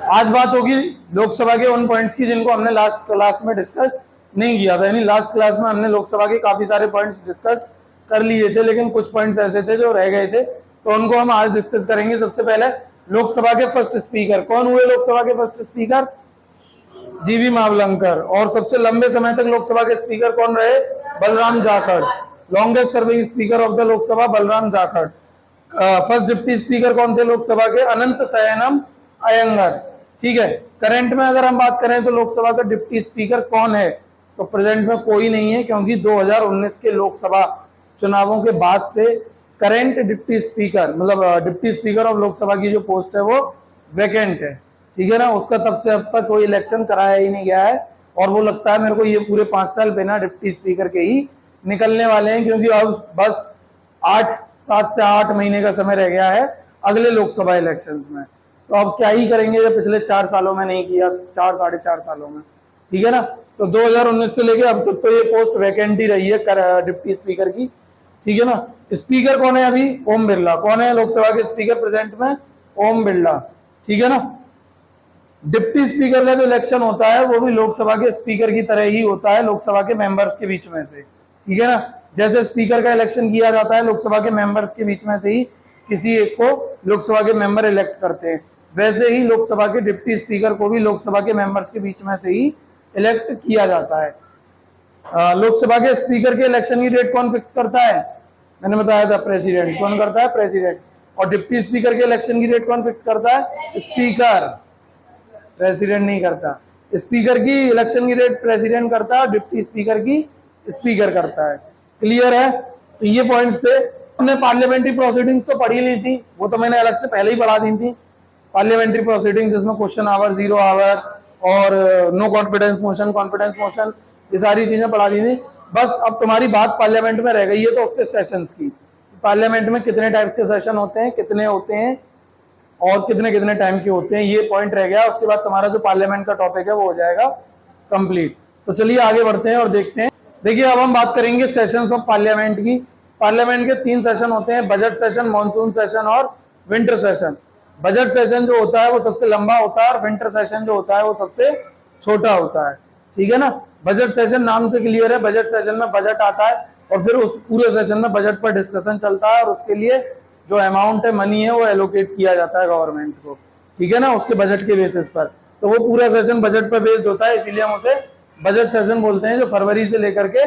आज बात होगी लोकसभा के उन पॉइंट्स की जिनको हमने लास्ट क्लास में डिस्कस नहीं किया था। यानी लास्ट क्लास में हमने लोकसभा के काफी सारे पॉइंट्स डिस्कस कर लिए थे, लेकिन कुछ पॉइंट्स ऐसे थे जो रह गए थे, तो उनको हम आज डिस्कस करेंगे। सबसे पहले लोकसभा के फर्स्ट स्पीकर कौन हुए? लोकसभा के फर्स्ट स्पीकर जीवी मावलंकर। और सबसे लंबे समय तक लोकसभा के स्पीकर कौन रहे? Balram Jakhar. Longest serving speaker of the Lok Sabha Balram Jakhar. First deputy speaker कौन थे लोकसभा के? अनंत शयनम अयंगर। ठीक है। करंट में अगर हम बात करें तो लोकसभा का डिप्टी स्पीकर कौन है? तो प्रेजेंट में कोई नहीं है, क्योंकि 2019 के लोकसभा चुनावों के बाद से करंट डिप्टी स्पीकर मतलब डिप्टी स्पीकर ऑफ लोकसभा की जो पोस्ट है वो वैकेंट है। ठीक है ना। उसका तब से अब तक कोई इलेक्शन कराया ही नहीं गया है, और वो लगता है मेरे को ये पूरे 5 साल बिना डिप्टी स्पीकर के ही निकलने वाले हैं, क्योंकि अब बस 7 से 8 महीने का समय रह गया है अगले लोकसभा इलेक्शंस में। तो अब क्या ही करेंगे जो पिछले 4 सालों में नहीं किया, 4 साढ़े 4 सालों में। ठीक है ना। तो 2019 से लेके अब तक तो ये पोस्ट वैकेंट ही रही है डिप्टी स्पीकर की। ठीक है ना। स्पीकर कौन है अभी? ओम बिरला। कौन है लोकसभा के स्पीकर प्रेजेंट में? ओम बिरला। ठीक है ना। डिप्टी स्पीकर का जो इलेक्शन होता है वो भी लोकसभा के स्पीकर की तरह ही होता है, लोकसभा के मेंबर्स के बीच में से। ठीक है ना। जैसे स्पीकर का इलेक्शन किया जाता है लोकसभा के मेंबर्स के बीच में से ही किसी एक को लोकसभा के मेंबर इलेक्ट करते हैं, वैसे ही लोकसभा के डिप्टी स्पीकर को भी लोकसभा के मेंबर्स के बीच में से ही इलेक्ट किया जाता है। लोकसभा के स्पीकर के इलेक्शन की डेट कौन फिक्स करता है? मैंने बताया था प्रेसिडेंट। कौन करता है? प्रेसिडेंट। और डिप्टी स्पीकर के इलेक्शन की डेट कौन फिक्स करता है? स्पीकर। प्रेसिडेंट नहीं करता। स्पीकर की इलेक्शन की डेट प्रेसिडेंट करता है और डिप्टी स्पीकर की स्पीकर करता है। क्लियर है? तो ये पॉइंट्स थे। हमने पार्लियामेंट्री प्रोसीडिंग्स तो पढ़ी ली थी, वो तो मैंने अलग से पहले ही पढ़ा दी थी। पार्लियामेंट्री प्रोसीडिंग्स जिसमें क्वेश्चन आवर, 0 आवर और no confidence motion, confidence motion, ये सारी चीजें पढ़ा दी थी। बस अब तुम्हारी बात पार्लियामेंट में रह गई है तो उसके सेशंस की। पार्लियामेंट में कितने टाइप्स के सेशन होते हैं, कितने होते हैं और कितने कितने टाइम के होते हैं, ये पॉइंट रह गया। उसके बाद तुम्हारा जो पार्लियामेंट का टॉपिक है वो हो जाएगा कंप्लीट। तो चलिए आगे बढ़ते हैं और देखते हैं। देखिए अब हम बात करेंगे सेशंस ऑफ पार्लियामेंट की। पार्लियामेंट के 3 सेशन होते हैं, बजट सेशन, मॉनसून सेशन और विंटर सेशन। बजट सेशन जो होता है वो सबसे लंबा होता है और विंटर सेशन जो होता है वो सबसे छोटा होता है। ठीक है ना। बजट सेशन नाम से क्लियर है, बजट सेशन में बजट आता है और फिर उस पूरे सेशन में बजट पर डिस्कशन चलता है और उसके लिए जो अमाउंट है, मनी है, वो एलोकेट किया जाता है गवर्नमेंट को। ठीक है ना, उसके बजट के बेसिस पर। तो वो पूरा सेशन बजट पर बेस्ड होता है, इसीलिए हम उसे बजट सेशन बोलते हैं, जो फरवरी से लेकर के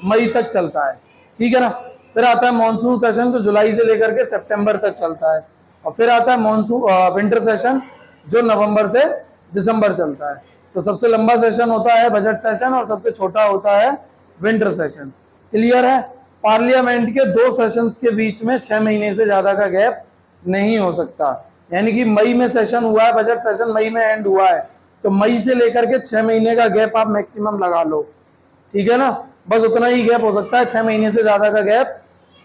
मई तक चलता है। ठीक है ना। फिर आता है मॉनसून सेशन जो जुलाई से लेकर के सितंबर तक चलता है, और फिर आता है विंटर सेशन जो नवंबर से दिसंबर चलता है। तो सबसे लंबा सेशन होता है बजट सेशन और सबसे छोटा होता है विंटर सेशन। क्लियर है। पार्लियामेंट के 2 सेशंस के बीच में 6 महीने से ज्यादा का गैप नहीं हो सकता। यानी कि मई में सेशन हुआ है, बजट सेशन मई में एंड हुआ है, तो मई से लेकर के 6 महीने का गैप आप मैक्सिमम लगा लो। ठीक है ना। बस उतना ही गैप हो सकता है, 6 महीने से ज्यादा का गैप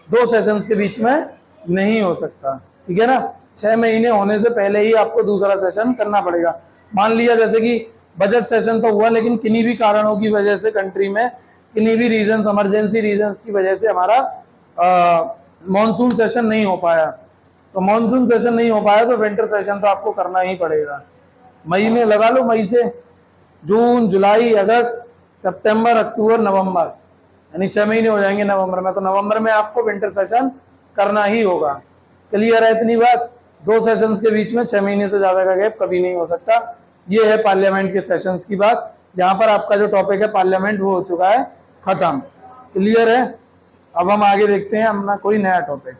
2 सेशंस के बीच में नहीं हो सकता। ठीक है ना। 6 महीने होने से पहले ही आपको दूसरा सेशन करना पड़ेगा। मान लिया जैसे कि बजट सेशन तो हुआ, लेकिन किन्हीं भी कारणों की वजह से कंट्री में किन्हीं भी रीजंस, इमरजेंसी रीजंस की वजह से हमारा मॉनसून सेशन नहीं हो पाया, तो मॉनसून सेशन नहीं हो पाया तो विंटर सेशन तो आपको करना ही पड़ेगा। मई में लगा लो, मई से जून, जुलाई, अगस्त, सितंबर, अक्टूबर, नवंबर, यानी 6 महीने हो जाएंगे नवंबर में। तो नवंबर में आपको विंटर सेशन करना ही होगा। क्लियर है इतनी बात? 2 सेशंस के बीच में 6 महीने से ज्यादा का गैप कभी नहीं हो सकता। ये है पार्लियामेंट के सेशंस की बात। यहाँ पर आपका जो टॉपिक है पार्लियामेंट वो हो चुका है खत्म। क्लियर है। अब हम आगे देखते हैं अपना कोई नया टॉपिक।